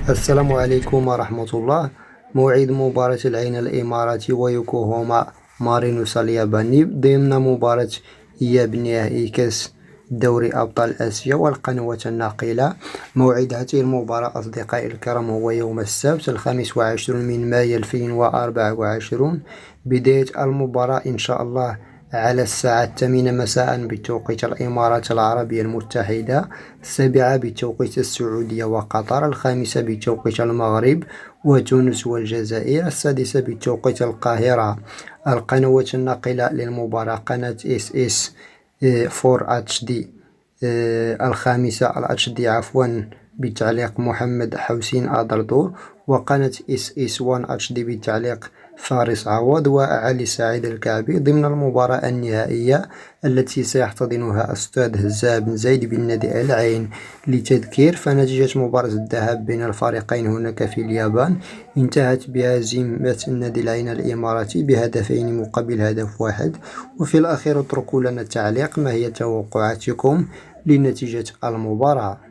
السلام عليكم ورحمة الله. موعد مباراة العين الإماراتي ويوكوهاما مارينوس الياباني ضمن مباراة إياب نهائي كأس دوري أبطال آسيا والقنوات الناقلة. موعد هذه المباراة أصدقائي الكرام هو يوم السبت 25 من مايو 2024. بداية المباراة إن شاء الله على الساعة 8 مساء بتوقيت الإمارات العربية المتحدة، 7 بتوقيت السعودية وقطر، 5 بتوقيت المغرب وتونس والجزائر، 6 بتوقيت القاهرة. القنوات الناقلة للمباراة قناة اس 4 اتش دي، الخامسة الاتش دي بتعليق محمد حسين أدردور، وقناة اس 1 اتش دي بتعليق فارس عوض وعلي سعيد الكعبي، ضمن المباراة النهائية التي سيحتضنها أستاذ هزاع بن زيد بالنادي العين. لتذكير فنتيجة مباراة الذهاب بين الفريقين هناك في اليابان انتهت بهزيمة النادي العين الإماراتي بهدفين مقابل هدف واحد. وفي الأخير اتركوا لنا التعليق، ما هي توقعاتكم لنتيجة المباراة؟